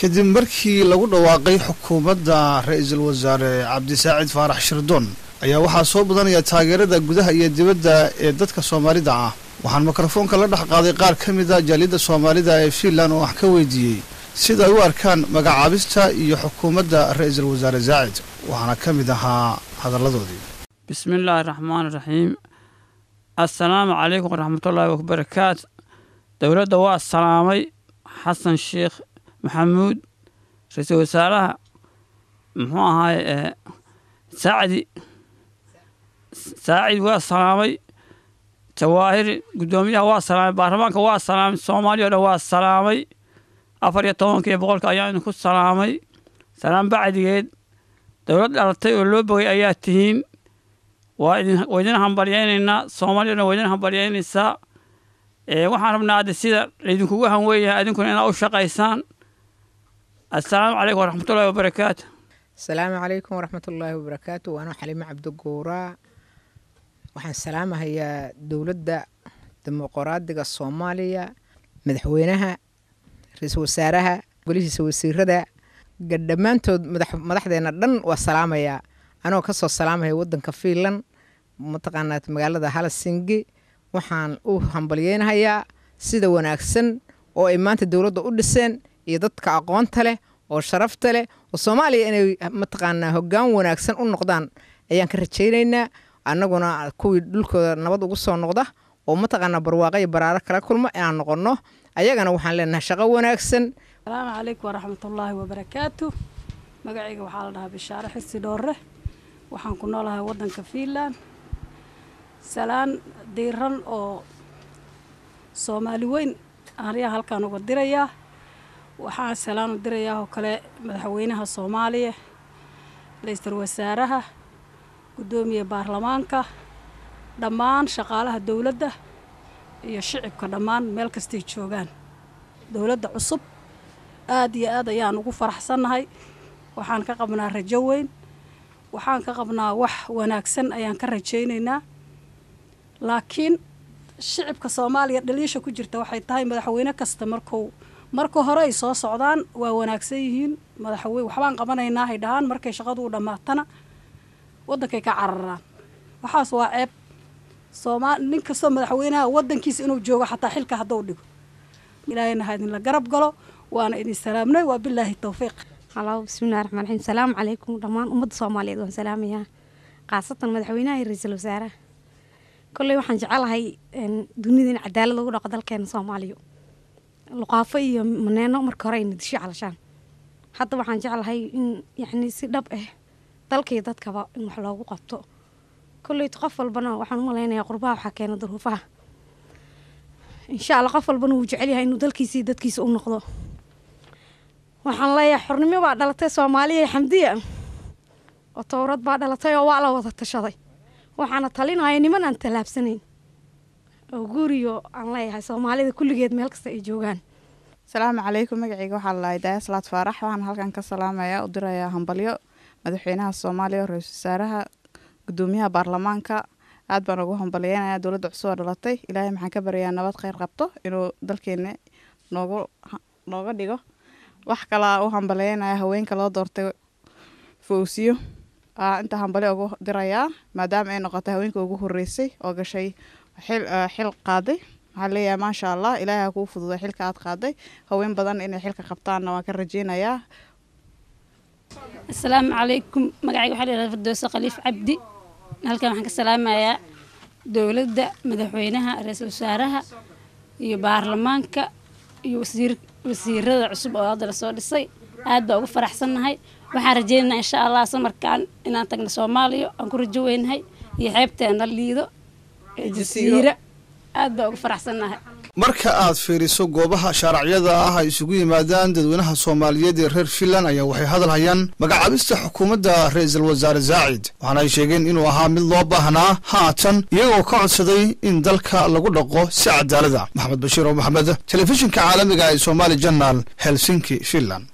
kadib markii lagu dhawaaqay xukuumadda ra'iisul wasaare cabdisaacid faarax shirdoon ayaa waxaa soo badanaya taageerada gudaha iyo dibadda ee dadka Soomaalida ah. waxaan mikrofoonka la dhex qaaday qaar ka mid ah jaaliyadda Soomaalida ee Finland oo wax ka weydiiyey sida ay u arkaan magacaabista iyo xukuumadda ra'iisul wasaare Saacid. waxaana ka mid ahaa hadaladoodii. bismillaahir rahmaanir rahiim. assalaamu calaykum waraxmatullaahi wabarakaatu. dowladda waa salaamay xasan sheekh maxamuud ra'iisul wasaaraha muxuu ahaay saacid waa salaamay jawaahiri gudoomiyaha waa salaamay baarlamaanka waa salaamay Soomaaliya oo waa salaamay 14 ayaan ku salaamay salaam bacdigeed dowlad dhalatay oo loo bogay ayaa tihiin waa idin hambalyeynayna Soomaaliya waa idin hambalyeynaysa waxaan rabnaa sida idinku waxaan weeyahay idinkuna inaad u shaqaysaan. السلام عليكم ورحمة الله وبركاته. السلام عليكم ورحمة الله وبركاته. وأنا حليمة عبد الجورا. وحن السلامة هي دولة ديمقراطية الصومالية مدحوينها رئيس وزراها بوليس وزيرها قدمانتو مدحدينا دن والسلامة يا أنا وكسر السلامة هي ودن كفيلن متقنات مقالة هالسنجي وحن همبليينها يا سيدا وناكسن وإيمان الدولة أودسن iyo dadka aqoonta leh oo sharafta leh oo Soomaaliya inay mataqaanaa hoggaan wanaagsan u noqdaan ayaan ka rajaynaynaa annaguna kuwii dhulkooda nabad ugu soo noqda oo mataqaanaa barwaaqay baraaro kala kulma aan noqono ayagana waxaan leenahay shaqo wanaagsan. Assalaamu calaykum waraxmatullaahi wabarakaatu. magacayga waxaa la dhahaa Bishaare Xisi Dhoore waxaan ku noolahay wadanka Finland. salaan diiran oo Soomaali weyn ayaa halkaan uga diraya. waxaan salaam u dirayaa oo kale madaxweynaha Soomaaliya ra'iisul wasaaraha gudoomiyaha baarlamaanka dhammaan shaqaalaha dawladda iyo shacabka dhammaan meel kasta ay joogaan. dawladda cusub aad iyo aad ayaan ugu faraxsanahay. waxaan ka qabnaa rajo weyn waxaan ka qabnaa wax wanaagsan ayaan ka rajaynaynaa. laakiin shacabka Soomaaliya dhaliisha ku jirta waxay tahay madaxweyne kasta marka hore ay soo socdaan waa wanaagsan yihiin madaxweyne waxbaan qabanaynaa ay dhahaan markay shaqadu u dhamaatana wadankay ka cararaan. waxaas waa ceeb. nin kasta madaxweynaha wadankiisa inuu joogo xataa xilka hadduu dhigo ilaahayna ha idin la garab galo waana idin salaamnay waa billaahi tawfiiq. Hello bismillaahir rahmaanir rahiim. Salaamu calaykum dhammaan ummadda Soomaaliyeed waan salaamayaa qaasatan madaxweynaha iyo ra'iisul wasaaraha. kolley waxaan jecelahay dunida in cadaalad lagu dhaqo dalkeena Soomaaliya. luqaafo iyo maneeno marka hore in disho calashaan hadda waxaan jecelahay in yani si dhab ah dalka iyo dadkaba in wax loogu qabto. kolley qof walbana waxaan u maleynayaa qurbaha waxa keena duruufaha. insha Allah qof walbana uu jecel yahay inuu dalkiisa iyo dadkiisa u noqdo. waxaan leeyahay xornimo baa dhalatay Soomaaliya xamdiya oo towrad baa dhalatay oo waa la wada tashaday. waxaana talinayaa niman aan talaabsanayn oo guriyo aan leeyahay Soomaalida kulligeed meel kasta ay joogaan. Assalaamu calaykum magacayga waxaa la dhahaa Salaad Faarax waxaan halkan ka salaamayaa u dirayaa hambalyo madaxweynaha Soomaaliya ra'iisul wasaaraha gudoomiyaha baarlamaanka aad baan ugu hambalyeynaya dawladda cusub oo dhalatay. ilaahay maxaan ka baryaa nabad khayr qabto inuu dalkeena nooga dhigo. wax kala u hambalyeynaya haweenka loo doortay Fawsiyo inta hambalyo ugu dirayaa maadaama ay noqotay haweenka ugu horeysay oo gashay xil qaaday. waxaan leeyahay maasha Allah ilaahay ha kuu fududeeyo xilka aad qaaday. haween badan inay xilka qabtaan waan ka rajeynayaa. Assalaamu calaykum magacayga waxaa la yiraahdaa Firdawso Khaliif Cabdi. halkan waxaan ka salaamayaa dawladda madaxweynaha ra'iisul wasaaraha iyo baarlamaanka iyo wasiirada cusub oo hadda la soo dhisay. aad baan ugu faraxsanahay. waxaan rajeynayaa insha Allah samarkaan inaan tagno Soomaaliya aan ku rajo weynahay iyo xeebteena Liido jasiira aad baan ugu faraxsanahay. marka aad fiiriso goobaha sharciyada ah ay isugu yimaadaan dadweynaha Soomaaliyeed ee reer Finland ayaa waxay hadal hayaan magacaabista xukuumadda ra'iisul wasaare Saacid. waxaana ay sheegeen inuu ahaa mid loo baahnaa haatan iyagoo ka codsaday in dalka lagu dhaqo si cadaalad ah. Maxamed Bashiir oo Maxamed telefishinka caalamiga ee Somali Channel Helsinki Finland.